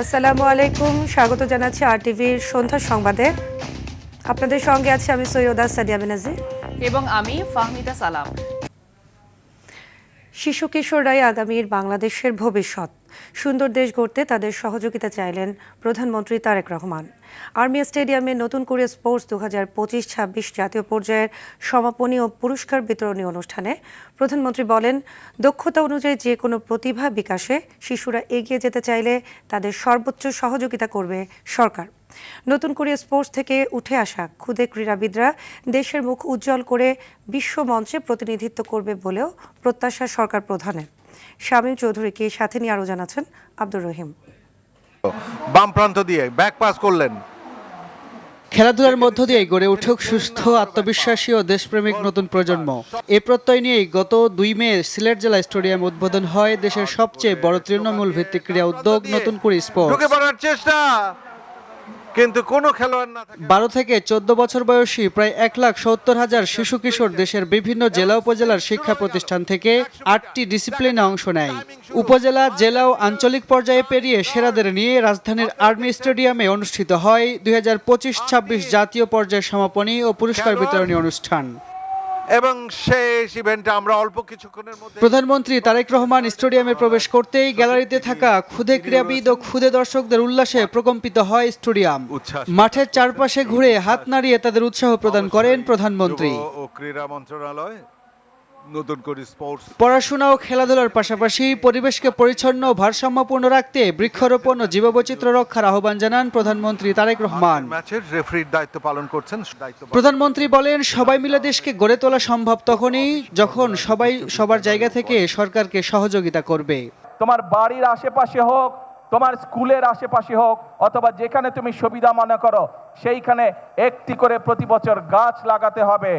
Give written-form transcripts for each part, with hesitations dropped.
আসসালামু আলাইকুম, স্বাগত জানাচ্ছি আরটিভির সন্ধ্যা সংবাদে। আপনাদের সঙ্গে আছি আমি সৈয়দা সাদিয়া বেনাজি এবং আমি ফাহমিদা সালাম। শিশু কিশোররাই আগামীর বাংলাদেশের ভবিষ্যৎ। সুন্দর দেশ গড়তে তাদের সহযোগিতা চাইলেন প্রধানমন্ত্রী তারেক রহমান। আর্মি স্টেডিয়ামে নতুন করে স্পোর্টস 2025-26 জাতীয় পর্যায়ের সমাপনী ও পুরস্কার বিতরণী অনুষ্ঠানে প্রধানমন্ত্রী বলেন, দক্ষতা অনুযায়ী যে কোনো প্রতিভা বিকাশে শিশুরা এগিয়ে যেতে চাইলে তাদের সর্বোচ্চ সহযোগিতা করবে সরকার। নতুন করে স্পোর্টস থেকে উঠে আসা ক্ষুদে ক্রীড়াবিদরা দেশের মুখ উজ্জ্বল করে বিশ্ব মঞ্চে প্রতিনিধিত্ব করবে বলেও প্রত্যাশা সরকার প্রধানের। শামীম চৌধুরীকে সাথে নিয়ে আরও জানাচ্ছেন আব্দুর রহিম। বাম প্রান্ত দিয়ে ব্যাক পাস করলেন। খেলাধুলার মধ্য দিয়ে গড়ে উঠুক সুস্থ, আত্মবিশ্বাসী ও দেশপ্রেমিক নতুন প্রজন্ম। এ প্রত্যয় নিয়েই গত 2 মে সিলেট জেলা স্টেডিয়াম উদ্বোধন হয় দেশের সবচেয়ে বড় তৃণমূল ভিত্তিক ক্রীড়া উদ্যোগ নতুন করে স্পোর্টস। ঢুকে পড়ার চেষ্টা, কিন্তু কোনো খেলোয়াড় না। 12 থেকে 14 বছর বয়সী প্রায় 1,70,000 শিশু কিশোর দেশের বিভিন্ন জেলা উপজেলার শিক্ষা প্রতিষ্ঠান থেকে 8টি ডিসিপ্লিনে অংশ নেয়। উপজেলা, জেলা ও আঞ্চলিক পর্যায়ে পেরিয়ে সেরাদের নিয়ে রাজধানীর আর্মি স্টেডিয়ামে অনুষ্ঠিত হয় 2025-26 জাতীয় পর্যায়ের সমাপনী ও পুরস্কার বিতরণী অনুষ্ঠান। এবং শেষ ইভেন্টে আমরা অল্প কিছুক্ষণের মধ্যে প্রধানমন্ত্রী তারেক রহমান স্টেডিয়ামে প্রবেশ করতেই গ্যালারিতে থাকা ক্ষুদে ক্রীড়াবিদ ও ক্ষুদে দর্শকদের উল্লাসে প্রকম্পিত হয় স্টেডিয়াম। মাঠের চারপাশে ঘুরে হাত নাড়িয়ে তাদের উৎসাহ প্রদান করেন প্রধানমন্ত্রী। ও ক্রীড়া মন্ত্রণালয় নতুন করে স্পোর্টস পড়াশোনা ও খেলাধুলার পাশাপাশি পরিবেশকে পরিচ্ছন্ন ও ভারসাম্যপূর্ণ রাখতে বৃক্ষরোপণ ও জীববৈচিত্র্য রক্ষার আহ্বান জানান প্রধানমন্ত্রী তারেক রহমান। ম্যাচের রেফারির দায়িত্ব পালন করছেন। প্রধানমন্ত্রী বলেন, সবাই মিলে দেশকে গড়ে তোলা সম্ভব তখনই যখন সবাই সবার জায়গা থেকে সরকারকে সহযোগিতা করবে। তোমার বাড়ির আশেপাশে হোক, তোমার স্কুলের আশেপাশে হোক, অথবা যেখানে তুমি সুবিধা মনে করো সেইখানে একটি করে প্রতি বছর গাছ লাগাতে হবে।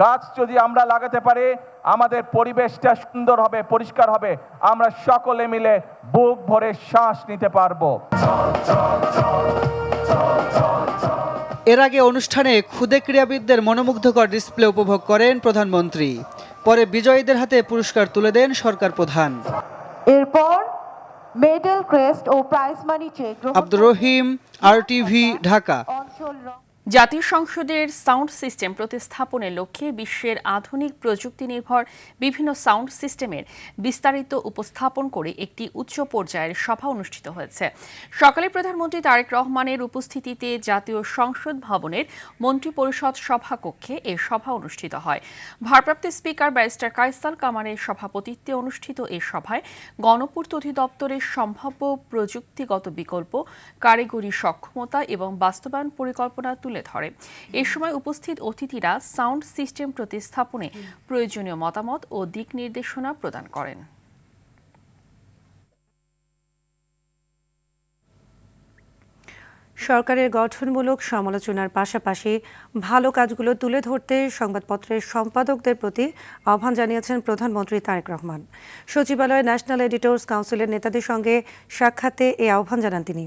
গাছ যদি আমরা লাগাতে পারি আমাদের পরিবেশটা সুন্দর হবে, পরিষ্কার হবে, আমরা সকলে মিলে বুক ভরে শ্বাস নিতে পারবো। এর আগে অনুষ্ঠানে ক্ষুদে ক্রীড়াবিদদের মনোমুগ্ধকর ডিসপ্লে উপভোগ করেন প্রধানমন্ত্রী। পরে বিজয়ীদের হাতে পুরস্কার তুলে দেন সরকার প্রধান। এরপর মেডেল, ক্রেস্ট ও prize money check. Abdur Rahim, RTV, Dhaka. জাতীয় সংসদের সাউন্ড সিস্টেম প্রতিস্থাপনের লক্ষ্যে বিশ্বের আধুনিক প্রযুক্তি নির্ভর বিভিন্ন সাউন্ড সিস্টেমের বিস্তারিত উপস্থাপন করে একটি উচ্চ পর্যায়ের সভা অনুষ্ঠিত হয়েছে। সকালে প্রধানমন্ত্রী তারেক রহমানের উপস্থিতিতে জাতীয় সংসদ ভবনের মন্ত্রিপরিষদ সভাকক্ষে এ সভা অনুষ্ঠিত হয়। ভারপ্রাপ্ত স্পিকার ব্যারিস্টার কায়সার কামারের সভাপতিত্বে অনুষ্ঠিত এ সভায় গণপূর্ত অধিদপ্তরের সম্ভাব্য প্রযুক্তিগত বিকল্প, কারিগরি সক্ষমতা এবং বাস্তবায়ন পরিকল্পনা তুলে ধরে। এ সময় উপস্থিত অতিথিরা সাউন্ড সিস্টেম প্রতিস্থাপনে প্রয়োজনীয় মতামত ও দিক নির্দেশনা প্রদান করেন। সরকারের গঠনমূলক সমালোচনার পাশাপাশি ভালো কাজগুলো তুলে ধরতে সংবাদপত্রের সম্পাদকদের প্রতি আহ্বান জানিয়েছেন প্রধানমন্ত্রী তারেক রহমান। সচিবালয়ে ন্যাশনাল এডিটর্স কাউন্সিলের নেতাদের সঙ্গে সাক্ষাতে এই আহ্বান জানান তিনি।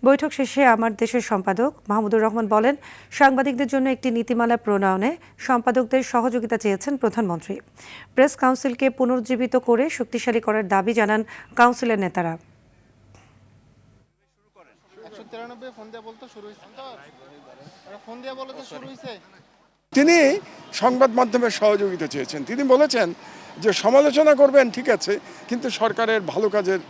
বৈঠক শেষে আমার দেশের সম্পাদক মাহমুদুর রহমান বলেন, সাংবাদিকদের জন্য একটি নীতিমালা প্রণয়নে সম্পাদকদের সহযোগিতা চেয়েছেন প্রধানমন্ত্রী। প্রেস কাউন্সিলকে পুনরুজ্জীবিত করে শক্তিশালী করার দাবি জানান কাউন্সিলের নেতারা। তিনি সংবাদ মাধ্যমের সহযোগিতা চেয়েছেন। তিনি বলেছেন যে সমালোচনা করবেন ঠিক আছে, কিন্তু সরকারের ভালো কাজের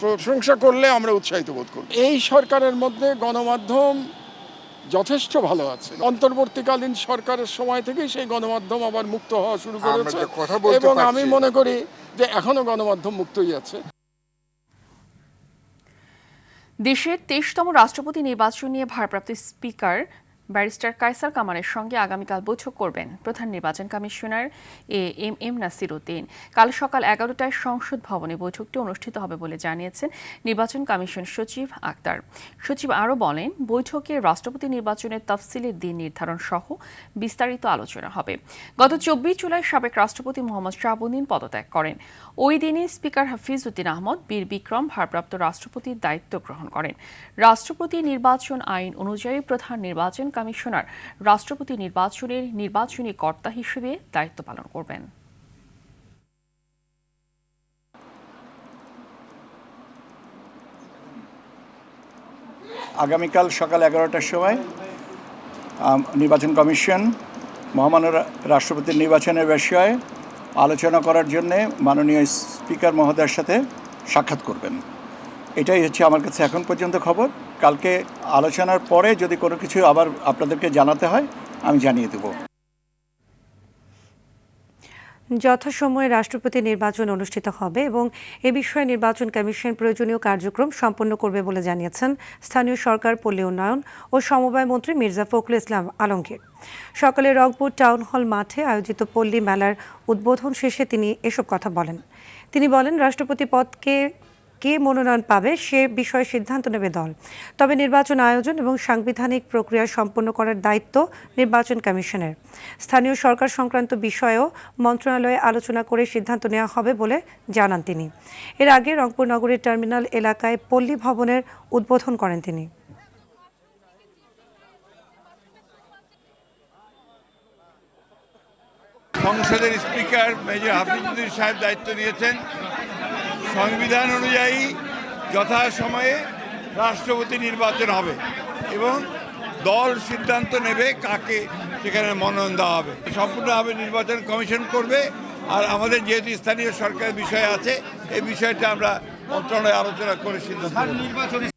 প্রশংসা করলে আমরা উৎসাহিত বোধ করব। এই সরকারের মধ্যে গণমাধ্যম যথেষ্ট ভালো আছে। অন্তর্বর্তীকালীন সরকারের সময় থেকেই সেই গণমাধ্যম আবার মুক্ত হওয়া শুরু করেছে এবং আমি মনে করি যে এখনো গণমাধ্যম মুক্তই আছে। দেশের 23তম রাষ্ট্রপতি নির্বাচন নিয়ে ভারপ্রাপ্ত স্পিকার ব্যারিস্টার কায়সার কামারের সঙ্গে আগামীকাল বৈঠক করবেন প্রধান নির্বাচন কমিশনার এম নাসির উদ্দিন। কাল সকাল 11টায় সংসদ ভবনে বৈঠকটি অনুষ্ঠিত হবে বলে জানিয়েছেন নির্বাচন কমিশন সচিব আক্তার। সচিব আরও বলেন, বৈঠকে রাষ্ট্রপতি নির্বাচনের তফসিলের দিন নির্ধারণ সহ বিস্তারিত আলোচনা হবে। গত 24 জুলাই সাবেক রাষ্ট্রপতি মোহাম্মদ শাহাবুদ্দিন পদত্যাগ করেন। ওই দিনই স্পিকার হাফিজ উদ্দিন আহমদ বীর বিক্রম ভারপ্রাপ্ত রাষ্ট্রপতির দায়িত্ব গ্রহণ করেন। রাষ্ট্রপতি নির্বাচন আইন অনুযায়ী প্রধান নির্বাচন কমিশনার রাষ্ট্রপতি নির্বাচনের নির্বাচনী কর্তা হিসেবে দায়িত্ব পালন করবেন। আগামীকাল সকাল 11টার সময় নির্বাচন কমিশন মহামান্য রাষ্ট্রপতির নির্বাচনের বিষয়ে আলোচনা করার জন্যে মাননীয় স্পিকার মহোদয়ের সাথে সাক্ষাৎ করবেন। এটাই হচ্ছে আমার কাছে এখন পর্যন্ত খবর। কালকে আলোচনার পরে যদি কোনো কিছু আবার আপনাদেরকে জানাতে হয় আমি জানিয়ে দেব। যথাসময়ে রাষ্ট্রপতি নির্বাচন অনুষ্ঠিত হবে এবং এ বিষয়ে নির্বাচন কমিশন প্রয়োজনীয় কার্যক্রম সম্পন্ন করবে বলে জানিয়েছেন স্থানীয় সরকার, পল্লী উন্নয়ন ও সমবায় মন্ত্রী মির্জা ফখরুল ইসলাম আলমগীর। সকালে রংপুর টাউন হল মাঠে আয়োজিত পল্লী মেলার উদ্বোধন শেষে তিনি এসব কথা বলেন। তিনি বলেন, রাষ্ট্রপতি পদকে কে মনোনয়ন পাবে সে বিষয়ে সিদ্ধান্ত নেবে দল, তবে নির্বাচন আয়োজন এবং সাংবিধানিক প্রক্রিয়া সম্পন্ন করার দায়িত্ব নির্বাচন কমিশনের। স্থানীয় সরকার সংক্রান্ত বিষয়েও মন্ত্রণালয়ে আলোচনা করে সিদ্ধান্ত নেওয়া হবে বলে জানান তিনি। এর আগে রংপুর নগরীর টার্মিনাল এলাকায় পল্লী ভবনের উদ্বোধন করেন তিনি। সংসদের স্পিকার মেজর হাফিজুদ্দিন সাহেব দায়িত্ব নিয়েছেন। সংবিধান অনুযায়ী যথাসময়ে রাষ্ট্রপতি নির্বাচন হবে এবং দল সিদ্ধান্ত নেবে কাকে সেখানে মনোনয়ন দেওয়া হবে। সম্পূর্ণভাবে নির্বাচন কমিশন করবে। আর আমাদের যেহেতু স্থানীয় সরকার বিষয় আছে, এই বিষয়টা আমরা মন্ত্রণালয়ে আলোচনা করে সিদ্ধান্ত নেব।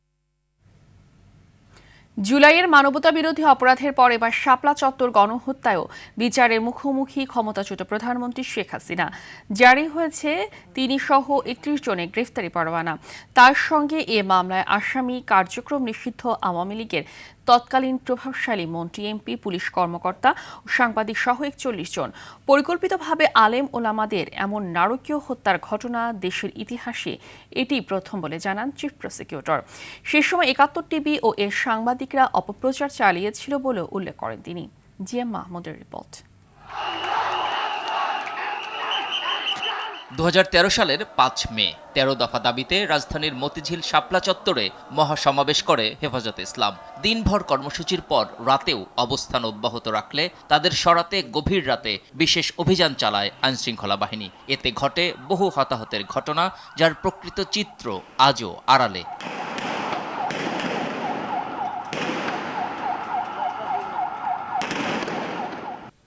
জুলাইয়ের মানবতাবিরোধী অপরাধের পর এবার শাপলা চত্বর গণহত্যায়ও বিচারের মুখোমুখি ক্ষমতাচ্যুত প্রধানমন্ত্রী শেখ হাসিনা। জারি হয়েছে তিনি সহ 31 জনের গ্রেফতারি পরোয়ানা। তার সঙ্গে এ মামলায় আসামি, কার্যক্রম নিষিদ্ধ আওয়ামী লীগের তৎকালীন প্রভাবশালী মন্ত্রী, এমপি, পুলিশ কর্মকর্তা ও সাংবাদিক সহ 41 জন। পরিকল্পিতভাবে আলেম ওলামাদের এমন নারকীয় হত্যার ঘটনা দেশের ইতিহাসে এটি প্রথম বলে জানান চিফ প্রসিকিউটর। সে সময় ৭১ টিভি ও এর সাংবাদিকরা অপপ্রচার চালিয়েছিল বলে উল্লেখ করেন তিনি। জিএম মাহমুদের রিপোর্ট। 2013 সালের 5 মে 13 দফা দাবিতে রাজধানীর মতিঝিল শাপলা চত্বরে মহাসমাবেশ করে হেফাজতে ইসলাম। দিনভর কর্মসূচির পর রাতেও অবস্থান অব্যাহত রাখলে তাদের সরাতে গভীর রাতে বিশেষ অভিযান চালায় আইনশৃঙ্খলা বাহিনী। এতে ঘটে বহু হতাহতের ঘটনা, যার প্রকৃত চিত্র আজও আড়ালে।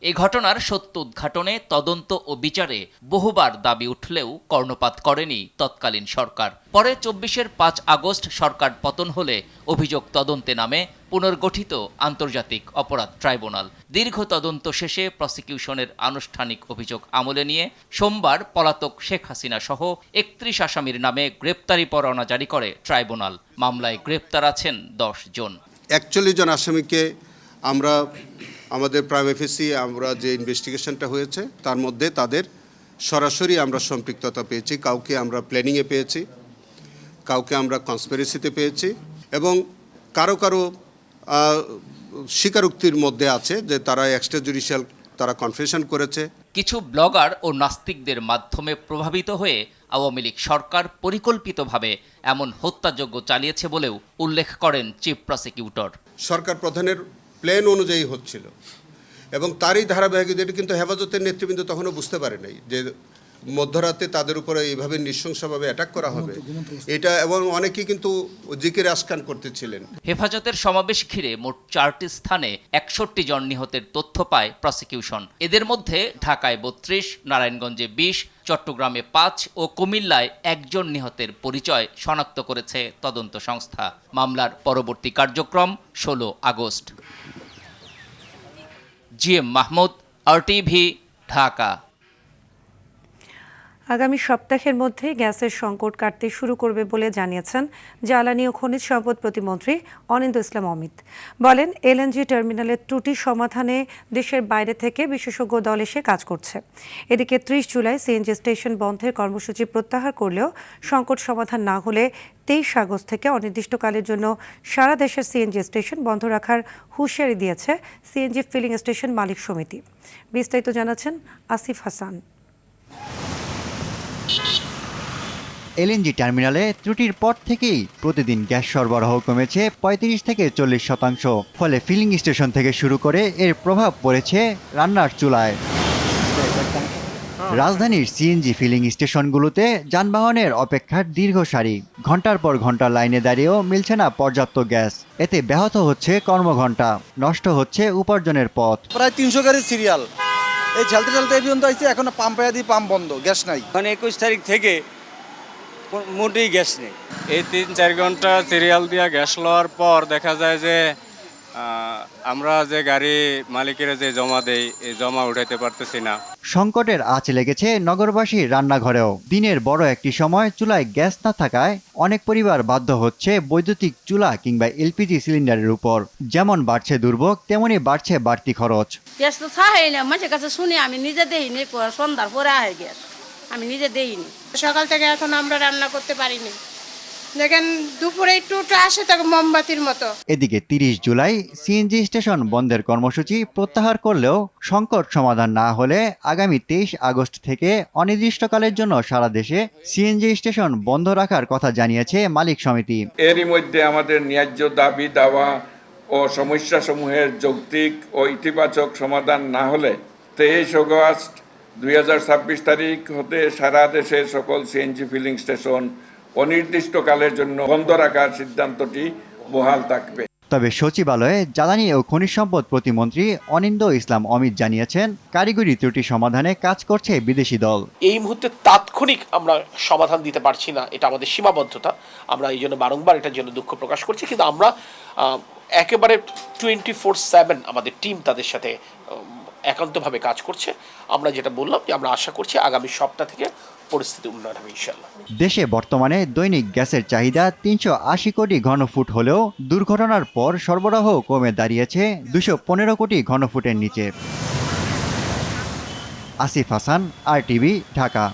এই ঘটনার সত্য উদ্ঘাটনে, তদন্ত ও বিচারে বহুবার দাবি উঠলেও কর্ণপাত করেনি তৎকালীন সরকার। পরে 24-এর 5 আগস্ট সরকার পতন হলে অভিযোগ তদন্তে নামে পুনর্গঠিত আন্তর্জাতিক অপরাধ ট্রাইব্যুনাল। দীর্ঘ তদন্ত শেষে প্রসিকিউশনের আনুষ্ঠানিক অভিযোগ আমলে নিয়ে সোমবার পলাতক শেখ হাসিনা সহ 31 আসামির নামে গ্রেপ্তারি পরোয়ানা জারি করে ট্রাইব্যুনাল। মামলায় গ্রেপ্তার আছেন 10 জন। 41 জন আসামিকে আমরা আমাদের প্রাইম ফেসি আমরা যে ইনভেস্টিগেশনটা হয়েছে তার মধ্যে তাদের সরাসরি আমরা সম্পৃক্ততা পেয়েছি। কাউকে আমরা প্ল্যানিংয়ে পেয়েছি, কাউকে আমরা কনস্পিরেসিতে পেয়েছি এবং কারো কারো স্বীকারোক্তির মধ্যে আছে যে তারা এক্সট্রা জুডিশিয়াল তারা কনফেশন করেছে। কিছু ব্লগার ও নাস্তিকদের মাধ্যমে প্রভাবিত হয়ে আওয়ামী লীগ সরকার পরিকল্পিতভাবে এমন হত্যাযজ্ঞ চালিয়েছে বলেও উল্লেখ করেন চিফ প্রসিকিউটর। সরকার প্রধানের প্ল্যান অনুযায়ী হচ্ছিল এবং তারই ধারাবাহিকতা, কিন্তু হেফাজতের নেতৃবৃন্দ তখনও বুঝতে পারে নাই যে মধ্যরাতে তাদের উপরে এইভাবে নৃশংসভাবে অ্যাটাক করা হবে এটা, এবং অনেকেই কিন্তু জিকির আসকান করতেছিলেন। হেফাজতের সমাবেশ ঘিরে মোট 4টি স্থানে 61 জন নিহতের তথ্য পায় প্রসিকিউশন। এদের মধ্যে ঢাকায় 32, নারায়ণগঞ্জে 20, চট্টগ্রামে 5 ও কুমিল্লায় 1 জন নিহতের পরিচয় শনাক্ত করেছে তদন্ত সংস্থা। মামলার পরবর্তী কার্যক্রম 16 August. GM Mahmud, RTV, Dhaka. আগামী সপ্তাহের মধ্যে গ্যাসের সংকট কাটতে শুরু করবে বলে জানিয়েছেন জ্বালানি ও খনিজ সম্পদ প্রতিমন্ত্রী অনিন্দ্য ইসলাম অমিত। বলেন, এলএনজি টার্মিনালের ত্রুটি সমাধানে দেশের বাইরে থেকে বিশেষজ্ঞ দল এসে কাজ করছে। এদিকে 30 জুলাই সিএনজি স্টেশন বন্ধের কর্মসূচি প্রত্যাহার করলেও সংকট সমাধান না হলে 23 আগস্ট থেকে অনির্দিষ্টকালের জন্য সারা দেশের সিএনজি স্টেশন বন্ধ রাখার হুঁশিয়ারি দিয়েছে সিএনজি ফিলিং স্টেশন মালিক সমিতি। বিস্তারিত জানাচ্ছেন আসিফ হাসান। এলএনজি টার্মিনালে ত্রুটির পর থেকেই প্রতিদিন গ্যাস সরবরাহ কমেছে 35 থেকে 40%। ফলে ফিলিং স্টেশন থেকে শুরু করে এর প্রভাব পড়েছে রান্নার চুলায়। রাজধানীর সিএনজি ফিলিং স্টেশনগুলোতে যানবাহনের অপেক্ষার দীর্ঘ সারি, ঘন্টার পর ঘন্টা লাইনে দাঁড়িয়েও মিলছে না পর্যাপ্ত গ্যাস। এতে ব্যাহত হচ্ছে কর্মঘণ্টা, নষ্ট হচ্ছে উপার্জনের পথ। প্রায় 300 গাড়ির সিরিয়াল, এই ঝালতে ঝালতে এই পর্যন্ত আসছে, এখন পাম্প বন্ধ, গ্যাস নাই। মানে 21 তারিখ থেকে মোটেই গ্যাস নেই। এই 3-4 ঘন্টা সিরিয়াল দিয়ে গ্যাস লওয়ার পর দেখা যায় যে আমরা যে গাড়ি মালিকেরা যে জমা দেই, এই জমা উঠাইতে পারতেছি না। সংকটের আঁচ লেগেছে নগরবাসীর রান্নাঘরেও। দিনের বড় একটি সময় চুলায় গ্যাস না থাকায় অনেক পরিবার বাধ্য হচ্ছে বৈদ্যুতিক চুলা কিংবা এলপিজি সিলিন্ডারের উপর। যেমন বাড়ছে দুর্ভোগ, তেমনি বাড়ছে বাড়তি খরচ। গ্যাস তো থাকেই না, মানুষের কাছে শুনি, আমি নিজে দেইনি, সন্ধ্যার পরে আহে গ্যাস, আমি নিজে দেইনি। সকাল থেকে এখন আমরা রান্না করতে পারিনি, দেখেন দুপুরে একটু আসে তখন মোমবাতির মতো। এদিকে 30 জুলাই সিএনজি স্টেশন বন্ধের কর্মসূচি প্রত্যাহার করলেও সংকট সমাধান না হলে আগামী 23 আগস্ট থেকে অনির্দিষ্টকালের জন্য সারা দেশে সিএনজি স্টেশন বন্ধ রাখার কথা জানিয়েছে মালিক সমিতি। এরই মধ্যে আমাদের ন্যায্য দাবি দাওয়া ও সমস্যাসমূহের যৌক্তিক ও ইতিবাচক সমাধান না হলে 23 আগস্ট 2026 তারিখ হতে সারা দেশের সকল সিএনজি ফিলিং স্টেশন অনির্দিষ্টকালের জন্য বন্ধ রাখার সিদ্ধান্তটি বহাল থাকবে। তবে সচিবালয়ে জ্বালানি ও খনিজ সম্পদ প্রতিমন্ত্রী অনিন্দ্য ইসলাম অমিত জানিয়েছেন, কারিগরি ত্রুটি সমাধানে কাজ করছে বিদেশি দল। এই মুহূর্তে তাৎক্ষণিক আমরা সমাধান দিতে পারছি না, এটা আমাদের সীমাবদ্ধতা। আমরা এই জন্য বারংবার এটার জন্য দুঃখ প্রকাশ করছি, কিন্তু আমরা একেবারে 24/7 আমাদের টিম তাদের সাথে একান্তভাবে কাজ করছে। আমরা যেটা বললাম যে আমরা আশা করছি আগামী সপ্তাহ থেকে পরিস্থিতি উন্নয়ন হবে ইনশাআল্লাহ। দেশে বর্তমানে দৈনিক গ্যাসের চাহিদা 380 কোটি ঘনফুট হলেও দুর্ঘটনার পর সরবরাহ কমে দাঁড়িয়েছে 215 কোটি ঘনফুটের নিচে। আসিফ হাসান, RTV, ঢাকা।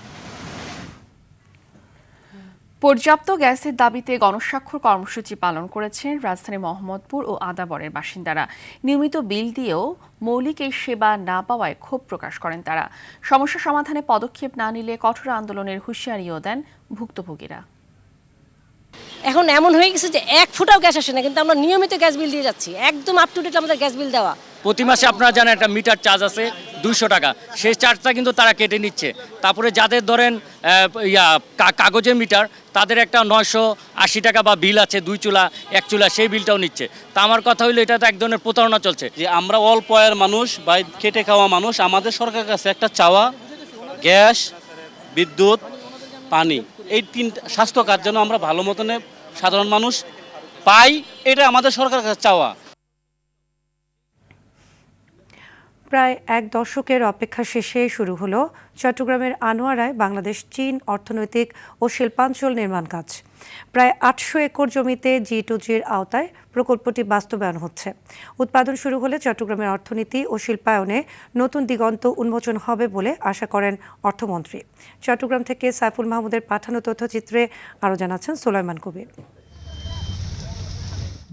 পর্যাপ্ত গ্যাসের দাবিতে গণস্বাক্ষর কর্মসূচি পালন করেছেন রাজধানী মোহাম্মদপুর ও আদাবরের বাসিন্দারা। নিয়মিত বিল দিয়েও মৌলিক এই সেবা না পাওয়ায় ক্ষোভ প্রকাশ করেন তারা। সমস্যা সমাধানে পদক্ষেপ না নিলে কঠোর আন্দোলনের হুঁশিয়ারিও দেন ভুক্তভোগীরা। এখন এমন হয়ে গেছে যে 1 ফুটাও গ্যাস আসে না, কিন্তু আমরা নিয়মিত গ্যাস বিল দিয়ে যাচ্ছি, একদম আপ টু ডেট আমাদের গ্যাস বিল দেওয়া। প্রতি মাসে আপনারা জানেন একটা মিটার চার্জ আছে 200 টাকা, সেই চার্জটা কিন্তু তারা কেটে নিচ্ছে। তারপরে যাদের ধরেন কাগজের মিটার, তাদের একটা 980 টাকা বা বিল আছে 2 চুলা 1 চুলা, সেই বিলটাও নিচ্ছে। তা আমার কথা হইলো এটা তো এক ধরনের প্রতারণা চলছে। যে আমরা অল্প আয়ের মানুষ বা খেটে খাওয়া মানুষ, আমাদের সরকারের কাছে একটা চাওয়া গ্যাস, বিদ্যুৎ, পানি, এই 3টা স্বাস্থ্য কাজ যেন আমরা ভালো মতনে সাধারণ মানুষ পাই, এটা আমাদের সরকারের কাছে চাওয়া। প্রায় 1 দশকের অপেক্ষা শেষে শুরু হলো চট্টগ্রামের আনোয়ারায় বাংলাদেশ চীন অর্থনৈতিক ও শিল্পাঞ্চল নির্মাণ কাজ। প্রায় 800 একর জমিতে G2G'র আওতায় প্রকল্পটি বাস্তবায়ন হচ্ছে। উৎপাদন শুরু হলে চট্টগ্রামের অর্থনীতি ও শিল্পায়নে নতুন দিগন্ত উন্মোচন হবে বলে আশা করেন অর্থমন্ত্রী। চট্টগ্রাম থেকে সাইফুল মাহমুদের পাঠানো তথ্যচিত্রে আরও জানাচ্ছেন সুলাইমান কবির।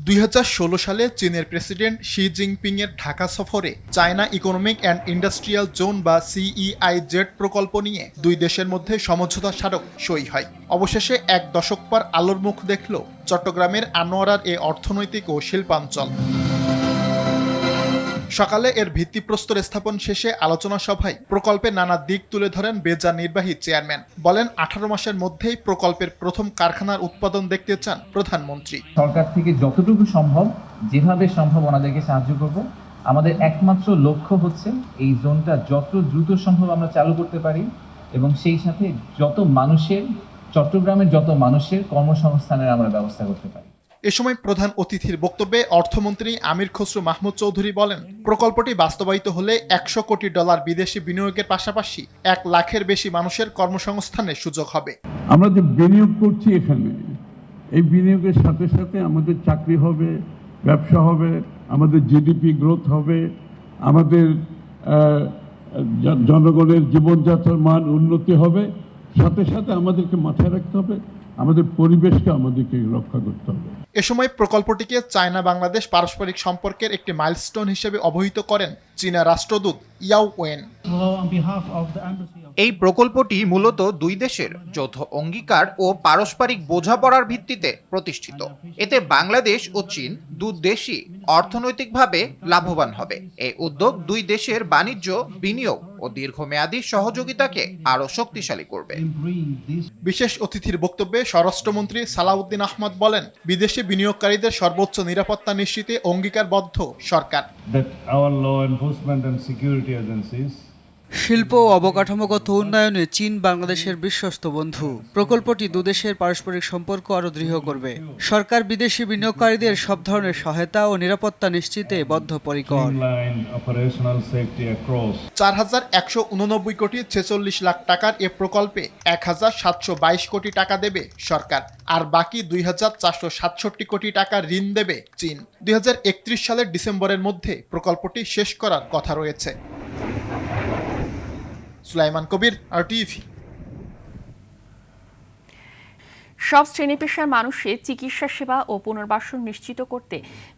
2016 সালে চীনের প্রেসিডেন্ট শি জিনপিং এর ঢাকা সফরে China economic and industrial zone বা CEIZ প্রকল্প নিয়ে 2 দেশের মধ্যে সমঝোতা স্মারক সই হয়। অবশেষে 1 দশক পর আলোর মুখ দেখল চট্টগ্রামের আনোয়ারার এই অর্থনৈতিক ও শিল্পাঞ্চল। সকালে এর ভিত্তিপ্রস্তর স্থাপন শেষে আলোচনা সভায় প্রকল্পের নানা দিক তুলে ধরেন বেজা নির্বাহী চেয়ারম্যান। বলেন 18 মাসের মধ্যেই প্রকল্পের প্রথম কারখানার উৎপাদন দেখতে চান প্রধানমন্ত্রী। সরকার থেকে যতটুকু সম্ভব, যেভাবে সম্ভব ওনাদেরকে সাহায্য করব। আমাদের একমাত্র লক্ষ্য হচ্ছে এই জোনটা যত দ্রুত সম্ভব আমরা চালু করতে পারি এবং সেই সাথে চট্টগ্রামের যত মানুষের কর্মসংস্থানের আমরা ব্যবস্থা করতে পারি। এ সময় প্রধান অতিথির বক্তব্যে অর্থমন্ত্রী আমির খসরু মাহমুদ চৌধুরী বলেন, প্রকল্পটি বাস্তবায়িত হলে $100 কোটি বিদেশি বিনিয়োগের পাশাপাশি 1 লাখের বেশি মানুষের কর্মসংস্থানের সুযোগ হবে। আমরা যে বিনিয়োগ করছি এখানে, এই বিনিয়োগের সাথে সাথে আমাদের চাকরি হবে, ব্যবসা হবে, আমাদের GDP গ্রোথ হবে, আমাদের জনগণের জীবনযাত্রার মান উন্নতি হবে। সাথে সাথে আমাদেরকে মাথায় রাখতে হবে আমাদের পরিবেশকে আমাদেরকে রক্ষা করতে হবে। এ সময় প্রকল্পটিকে চায়না বাংলাদেশ পারস্পরিক সম্পর্কের একটি মাইলস্টোন হিসেবে অবহিত করেন চীনা রাষ্ট্রদূত ইয়াও ওয়েন। এই প্রকল্পটি মূলত দুই দেশের যৌথ অঙ্গীকার ও পারস্পরিক বোঝাপড়ার ভিত্তিতে প্রতিষ্ঠিত। এতে বাংলাদেশ ও চীন দুই দেশই অর্থনৈতিকভাবে লাভবান হবে। এই উদ্যোগ দুই দেশের বাণিজ্য, বিনিয়োগ ও দীর্ঘমেয়াদী সহযোগিতাকে আরও শক্তিশালী করবে। বিশেষ অতিথির বক্তব্যে স্বরাষ্ট্রমন্ত্রী সালাউদ্দিন আহমদ বলেন, বিদেশি বিনিয়োগকারীদের সর্বোচ্চ নিরাপত্তা নিশ্চিতে অঙ্গীকারবদ্ধ সরকার। শিল্প ও অবকাঠামোগত উন্নয়নে চীন বাংলাদেশের বিশ্বস্ত বন্ধু। প্রকল্পটি দুদেশের পারস্পরিক সম্পর্ক আরও দৃঢ় করবে। সরকার বিদেশি বিনিয়োগকারীদের সব ধরনের সহায়তা ও নিরাপত্তা নিশ্চিতে বদ্ধপরিকর। ৪,১89 কোটি ৪৬ লাখ টাকার এ প্রকল্পে ১,৭২২ কোটি টাকা দেবে সরকার, আর বাকি ২,৪৬৭ কোটি টাকা ঋণ দেবে চীন। ২০৩১ সালের ডিসেম্বরের মধ্যে প্রকল্পটি শেষ করার কথা রয়েছে। সুলাইমান কবির, আরটিভি। সব শ্রেণী পেশার মানুষের চিকিৎসা সেবা ও পুনর্বাসন নিশ্চিত করতে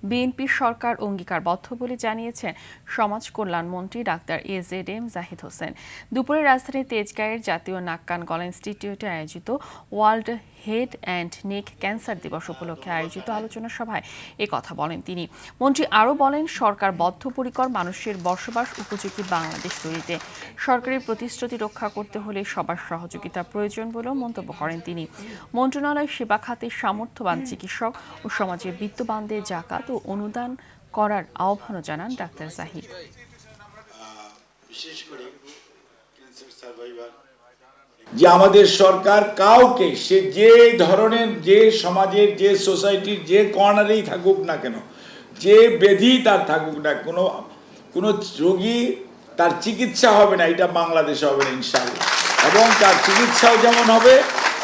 বিএনপি সরকার অঙ্গীকারবদ্ধ বলে জানিয়েছেন সমাজ কল্যাণ মন্ত্রী ডাক্তার AZM জাহিদ হোসেন। দুপুরে রাজধানীর তেজগাঁয়ের জাতীয় নাক কান গলা ইনস্টিটিউটে আয়োজিত world head and neck cancer দিবস উপলক্ষে আয়োজিত আলোচনা সভায় কথা বলেন তিনি। মন্ত্রী আরও বলেন, সরকার বদ্ধপরিকর মানুষের বসবাস উপযোগী বাংলাদেশ তৈরিতে। সরকারের প্রতিশ্রুতি রক্ষা করতে হলে সবার সহযোগিতা প্রয়োজন বলেও মন্তব্য করেন তিনি। মন্ত্রণালয় সেবা খাতে সামর্থ্যবান চিকিৎসক ও সমাজের বিত্তবানদের জাকাত ও অনুদান করার আহ্বানও জানান ডাক্তার জাহিদ। যে আমাদের সরকার কাউকে, সে যে ধরনের, যে সমাজের, যে সোসাইটির যে কর্নারেই থাকুক না কেন, যে ব্যাধি তার থাকুক না, কোনো রোগী তার চিকিৎসা হবে না, এটা বাংলাদেশে হবে না ইনশাআল্লাহ। এবং তার চিকিৎসাও যেমন হবে,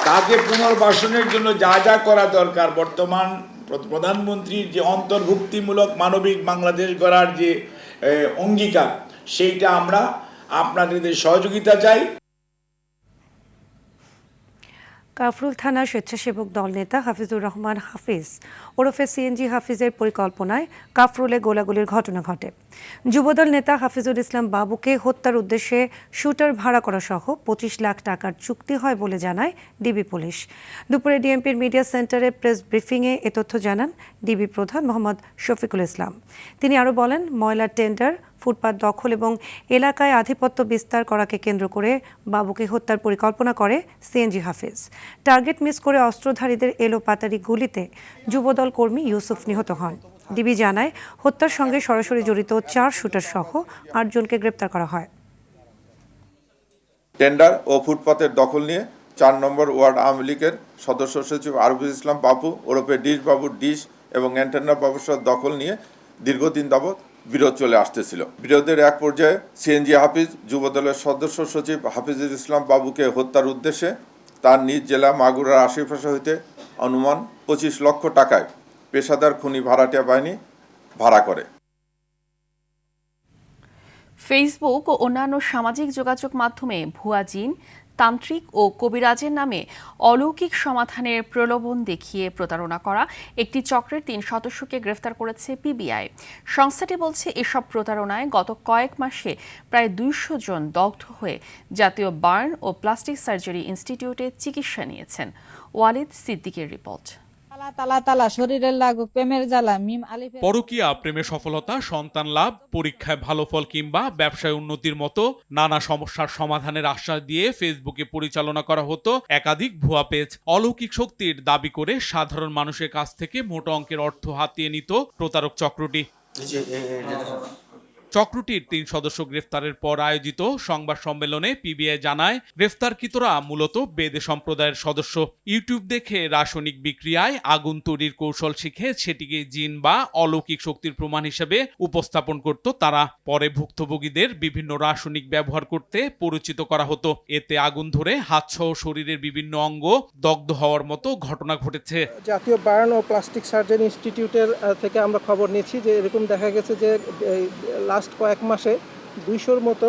তাকে পুনর্বাসনের জন্য যা যা করা দরকার, বর্তমান প্রধানমন্ত্রীর যে অন্তর্ভুক্তিমূলক মানবিক বাংলাদেশ গড়ার যে অঙ্গীকার, সেইটা আমরা আপনাদের সহযোগিতা চাই। কাফরুল থানা স্বেচ্ছাসেবক দল নেতা হাফিজুর রহমান হাফিজ ওরফে সিএনজি হাফিজের পরিকল্পনায় কাফরুলে গোলাগুলির ঘটনা ঘটে। যুবদল নেতা হাফিজুল ইসলাম বাবুকে হত্যার উদ্দেশ্যে শুটার ভাড়া করা সহ ২৫ লাখ টাকার চুক্তি হয় বলে জানায় ডিবি পুলিশ। দুপুরে ডিএমপির মিডিয়া সেন্টারে প্রেস ব্রিফিংয়ে এ তথ্য জানান ডিবি প্রধান মোহাম্মদ শফিকুল ইসলাম। তিনি আরও বলেন, ময়লার টেন্ডার, ফুটপাত দখল এবং এলাকায় আধিপত্য বিস্তার করাকে কেন্দ্র করে বাবুকে হত্যার পরিকল্পনা করে সিএনজি হাফিজ। টার্গেট মিস করে অস্ত্রধারীদের এলোপাতাড়ি গুলিতে যুবদল কর্মী ইউসুফ নিহত হন। ডিবি জানায়, হত্যার সঙ্গে সরাসরি জড়িত ৪ শুটার সহ ৮ জনকে গ্রেপ্তার করা হয়। টেন্ডার ও ফুটপাতের দখল নিয়ে ৪ নম্বর ওয়ার্ড আওয়ামী লীগের সদস্য সচিব আরফুল ইসলাম বাবু ওরফে ডিশ বাবু ডিশ এবং অ্যান্টেনা ব্যবসার দখল নিয়ে দীর্ঘদিন যাবৎ বিরোধ চলে আসতেছিল। বিরোধের এক পর্যায়ে সিএনজি হাফিজ যুবদলের সদস্য সচিব হাফিজুল ইসলাম বাবুকে হত্যার উদ্দেশ্যে তার নিজ জেলা মাগুরার আশেপাশে হইতে অনুমান ২৫ লক্ষ টাকায় পেশাদার খুনি ভাড়াটিয়া বাহিনী ভাড়া করে। ফেসবুক ও অন্যান্য সামাজিক যোগাযোগ মাধ্যমে ভুয়া জিন, তান্ত্রিক ও কবিরাজের নামে অলৌকিক সমাধানের প্রলোভন দেখিয়ে প্রতারণা করা একটি চক্রের ৩ সদস্যকে গ্রেফতার করেছে পিবিআই। সংস্থাটি বলছে, এসব প্রতারণায় গত কয়েক মাসে প্রায় ২০০ জন দগ্ধ হয়ে জাতীয় বার্ন ও প্লাস্টিক সার্জারি ইনস্টিটিউটে চিকিৎসা নিয়েছেন। ওয়ালিদ সিদ্দিকের রিপোর্ট। পরকীয়া, প্রেমে সফলতা, সন্তান লাভ, পরীক্ষায় ভালো ফল কিংবা ব্যবসায় উন্নতির মতো নানা সমস্যার সমাধানের আশ্বাস দিয়ে ফেসবুকে পরিচালনা করা হতো একাধিক ভুয়া পেজ। অলৌকিক শক্তির দাবি করে সাধারণ মানুষের কাছ থেকে মোটা অঙ্কের অর্থ হাতিয়ে নিত প্রতারক চক্রটি। চক্রটির ৩ সদস্য গ্রেফতারের পর আয়োজিত সংবাদ সম্মেলনে পিবিআই জানায়, গ্রেফতারকৃতরা মূলত বেদে সম্প্রদায়ের সদস্য। ইউটিউব দেখে রাসায়নিক বিক্রিয়ায় আগুন তৈরির কৌশল শিখে সেটিকে জিন বা অলৌকিক শক্তির প্রমাণ হিসেবে উপস্থাপন করত তারা। পরে ভুক্তভোগীদের বিভিন্ন রাসায়নিক ব্যবহার করতে পরিচিত করা হতো। এতে আগুন ধরে হাতসহ শরীরের বিভিন্ন অঙ্গ দগ্ধ হওয়ার মতো ঘটনা ঘটেছে। জাতীয় বার্ন ও প্লাস্টিক সার্জারি ইনস্টিটিউটের থেকে আমরা খবর নিয়েছি যে এরকম দেখা গেছে যে লাস্ট কয়েক মাসে ২০০-র মতো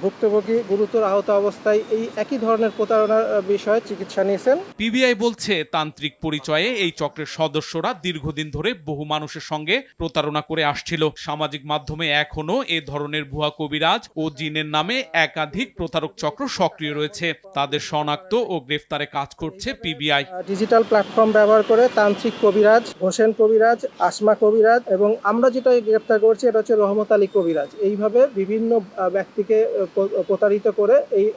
ভুক্তভোগী গুরুতর আহত অবস্থায় এই একই ধরনের প্রতারণার বিষয়ে চিকিৎসা নিয়েছেন। পিবিআই বলছে তান্ত্রিক পরিচয়ে এই চক্রের সদস্যরা দীর্ঘদিন ধরে বহু মানুষের সঙ্গে প্রতারণা করে আসছিল। সামাজিক মাধ্যমে এখনো এ ধরনের ভুয়া কবিরাজ ও জিনের নামে একাধিক প্রতারক চক্র সক্রিয় রয়েছে। তাদের শনাক্ত ও গ্রেফতারে কাজ করছে পিবিআই। ডিজিটাল প্ল্যাটফর্ম ব্যবহার করে তান্ত্রিক কবিরাজ, হোসেন কবিরাজ, আসমা কবিরাজ এবং আমরা যেটা গ্রেফতার করছি এটা হচ্ছে রহমত আলী কবিরাজ। এইভাবে বিভিন্ন ব্যক্তিকে প্রতারিত করে এই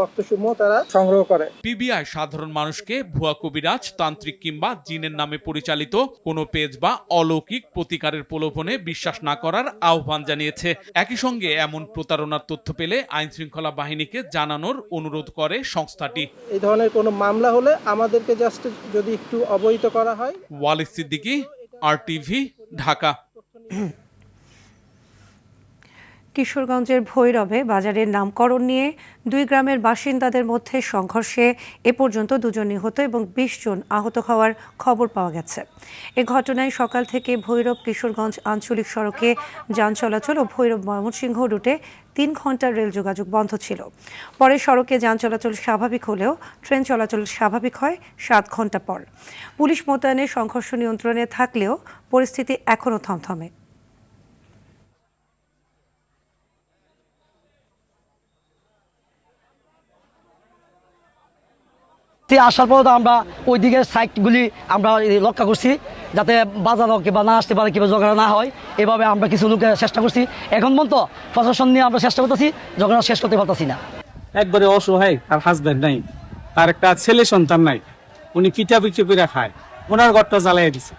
অর্থসমূহ তারা সংগ্রহ করে। পিবিআই সাধারণ মানুষকে ভুয়া কবিরাজ, তান্ত্রিক কিংবা জিনের নামে পরিচালিত কোনো পেজ বা অলৌকিক প্রতিকারের প্রলোভনে বিশ্বাস না করার আহ্বান জানিয়েছে। একই সঙ্গে এমন প্রতারণার তথ্য পেলে আইন শৃঙ্খলা বাহিনীকে জানানোর অনুরোধ করে সংস্থাটি। এই ধরনের কোনো মামলা হলে আমাদেরকে জাস্ট যদি একটু অবহিত করা হয়। ওয়ালিদ সিদ্দিকী, RTV, ঢাকা। কিশোরগঞ্জের ভৈরবে বাজারের নামকরণ নিয়ে 2 গ্রামের বাসিন্দাদের মধ্যে সংঘর্ষে এ পর্যন্ত 2 জন নিহত এবং 20 জন আহত হওয়ার খবর পাওয়া গেছে। এ ঘটনায় সকাল থেকে ভৈরব কিশোরগঞ্জ আঞ্চলিক সড়কে যান চলাচল ও ভৈরব ময়মনসিংহ রুটে 3 ঘন্টার রেল যোগাযোগ বন্ধ ছিল। পরে সড়কে যান চলাচল স্বাভাবিক হলেও ট্রেন চলাচল স্বাভাবিক হয় 7 ঘন্টা পর। পুলিশ মোতায়েনে সংঘর্ষ নিয়ন্ত্রণে থাকলেও পরিস্থিতি এখনও থমথমে। আসার পর আমরা ওই দিকের সাইটগুলি আমরা লক্ষ্য করছি যাতে বাজারও কিংবা না আসতে পারে কিংবা ঝগড়া না হয়, এভাবে আমরা কিছু লোকের চেষ্টা করছি। এখন পর্যন্ত প্রশাসন নিয়ে আমরা চেষ্টা করতেছি, ঝগড়া শেষ করতে পারতেছি না। একবারে অসহায়, আর হাজব্যান্ড নাই, তার একটা ছেলে সন্তান নাই, উনি পিঠা বিক্রি করে খায়, ওনার ঘরটা জ্বালাই দিছে।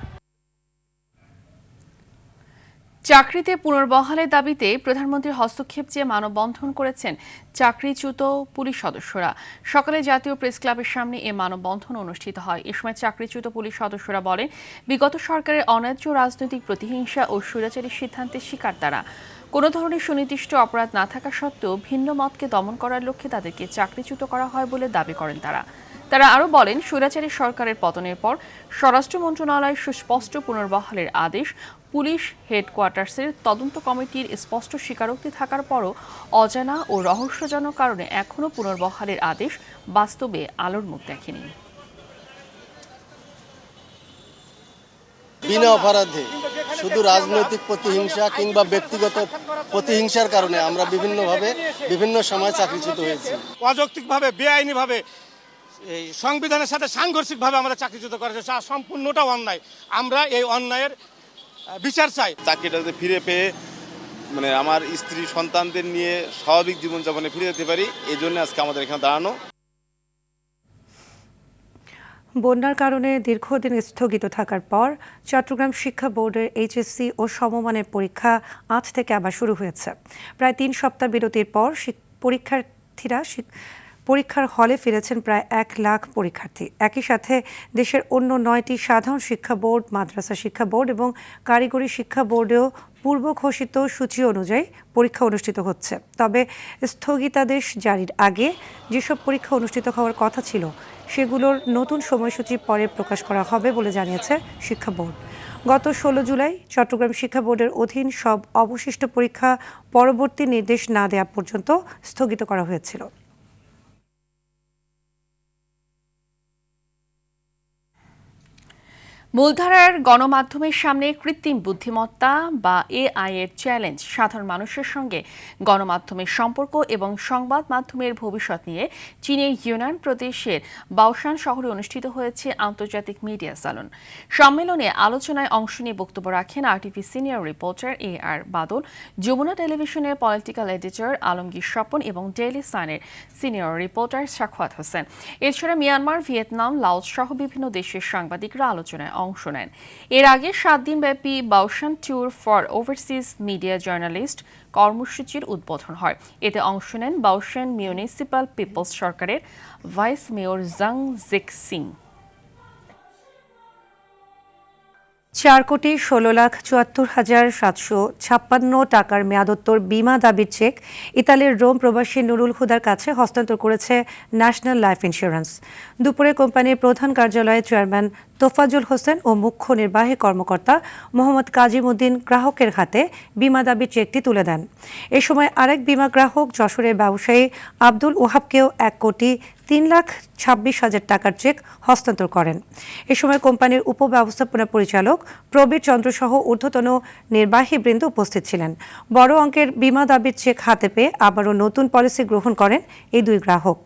চাকরিতে পুনর্বহালের দাবিতে প্রধানমন্ত্রীর হস্তক্ষেপ চেয়ে মানববন্ধন করেছেন চাকরিচ্যুত পুলিশ সদস্যরা। সকালে জাতীয় প্রেস ক্লাবের সামনে এ মানববন্ধন অনুষ্ঠিত হয়। এ সময় চাকরিচ্যুত পুলিশ সদস্যরা বলেন, বিগত সরকারের অন্যায্য রাজনৈতিক প্রতিহিংসা ও স্বৈরাচারী সিদ্ধান্তের শিকার তারা। কোনো ধরনের সুনির্দিষ্ট অপরাধ না থাকা সত্ত্বেও ভিন্ন মতকে দমন করার লক্ষ্যে তাদেরকে চাকরিচ্যুত করা হয় বলে দাবি করেন তারা আরও বলেন, স্বৈরাচারী সরকারের পতনের পর স্বরাষ্ট্র মন্ত্রণালয়ের সুস্পষ্ট পুনর্বহালের আদেশ, পুলিশ হেডকোয়ার্টার্সের তদন্ত কমিটির স্পষ্ট স্বীকারোক্তি থাকার পরও অজানা ও রহস্যজনক কারণে এখনও পুনর্বহালের আদেশ বাস্তবে আলোর মুখ দেখেনি। বিনা অপরাধে শুধু রাজনৈতিক প্রতিহিংসা কিংবা ব্যক্তিগত প্রতিহিংসার কারণে আমরা বিভিন্নভাবে বিভিন্ন সময় চাকরিচ্যুত হয়েছি। অযৌক্তিকভাবে, বেআইনিভাবে, এই সংবিধানের সাথে সাংঘর্ষিকভাবে আমরা চাকরিচ্যুত করেছি, সম্পূর্ণটা অন্যায়। আমরা এই অন্যায়ের বিচার চাই। চাকরিটা যাতে ফিরে পেয়ে মানে আমার স্ত্রী সন্তানদের নিয়ে স্বাভাবিক জীবনযাপনে ফিরে যেতে পারি, এই জন্য আজকে আমাদের এখানে দাঁড়ানো। বন্যার কারণে দীর্ঘদিন স্থগিত থাকার পর চট্টগ্রাম শিক্ষা বোর্ডের HSC ও সমমানের পরীক্ষা আজ থেকে আবার শুরু হয়েছে। প্রায় 3 সপ্তাহ বিরতির পর পরীক্ষার্থীরা পরীক্ষার হলে ফিরেছেন প্রায় 1 লাখ পরীক্ষার্থী। একই সাথে দেশের অন্য 9টি সাধারণ শিক্ষা বোর্ড, মাদ্রাসা শিক্ষা বোর্ড এবং কারিগরি শিক্ষা বোর্ডেও পূর্ব ঘোষিত সূচি অনুযায়ী পরীক্ষা অনুষ্ঠিত হচ্ছে। তবে স্থগিতাদেশ জারির আগে যেসব পরীক্ষা অনুষ্ঠিত হওয়ার কথা ছিল সেগুলোর নতুন সময়সূচি পরে প্রকাশ করা হবে বলে জানিয়েছে শিক্ষা বোর্ড। গত 16 জুলাই চট্টগ্রাম শিক্ষা বোর্ডের অধীন সব অবশিষ্ট পরীক্ষা পরবর্তী নির্দেশ না দেওয়া পর্যন্ত স্থগিত করা হয়েছিল। মূলধারার গণমাধ্যমের সামনে কৃত্রিম বুদ্ধিমত্তা বা AI এর চ্যালেঞ্জ, সাধারণ মানুষের সঙ্গে গণমাধ্যমের সম্পর্ক এবং সংবাদ মাধ্যমের ভবিষ্যৎ নিয়ে চীনের ইউনান প্রদেশের বাওশান শহরে অনুষ্ঠিত হয়েছে আন্তর্জাতিক মিডিয়া স্যালন। সম্মেলনে আলোচনায় অংশ নিয়ে বক্তব্য রাখেন RTV senior reporter AR Badal, Jamuna টেলিভিশনের পলিটিক্যাল এডিটর আলমগীর স্বপন এবং ডেইলি সানের সিনিয়র রিপোর্টার সাখাওয়াত হোসেন। এছাড়া মিয়ানমার, ভিয়েতনাম, লাওস সহ বিভিন্ন দেশের সাংবাদিকরা আলোচনায় অংশ নেন। এর আগে 7 দিনব্যাপী Baoshan tour for overseas media journalist কর্মসূচির উদ্বোধন হয়। এতে অংশ নেন বাওশান মিউনিসিপাল পিপলস সরকারের ভাইস মেয়র জাং জিক সিং। 4,16,74,756 টাকার মেয়াদোত্তর বিমা দাবির চেক ইতালির রোম প্রবাসী নুরুল হুদার কাছে হস্তান্তর করেছে ন্যাশনাল লাইফ ইন্স্যুরেন্স। দুপুরে কোম্পানির প্রধান কার্যালয়ে চেয়ারম্যান তোফাজুল হোসেন ও মুখ্য নির্বাহী কর্মকর্তা মোহাম্মদ কাজিম উদ্দিন গ্রাহকের হাতে বিমা দাবির চেকটি তুলে দেন। এ সময় আরেক বিমা গ্রাহক যশোরের ব্যবসায়ী আব্দুল ওহাবকেও 1,03,26,000 টাকার চেক হস্তান্তর করেন। এ সময় কোম্পানির উপব্যবস্থাপনা পরিচালক প্রবীর চন্দ্র সহ ঊর্ধ্বতন নির্বাহীবৃন্দ উপস্থিত ছিলেন। বড় অঙ্কের বিমা দাবির চেক হাতে পেয়ে আবারও নতুন পলিসি গ্রহণ করেন এই দুই গ্রাহক।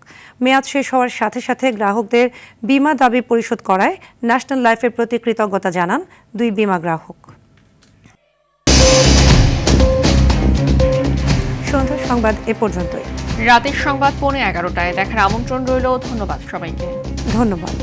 মেয়াদ শেষ হওয়ার সাথে সাথে গ্রাহকদের বিমা দাবি পরিশোধ করায় ন্যাশনাল লাইফের প্রতি কৃতজ্ঞতা জানান দুই বিমা গ্রাহক। সন্ধ্যার সংবাদ এ পর্যন্তই। রাতের সংবাদ 11:15টায় দেখার আমন্ত্রণ রইল। ধন্যবাদ সবাইকে। ধন্যবাদ।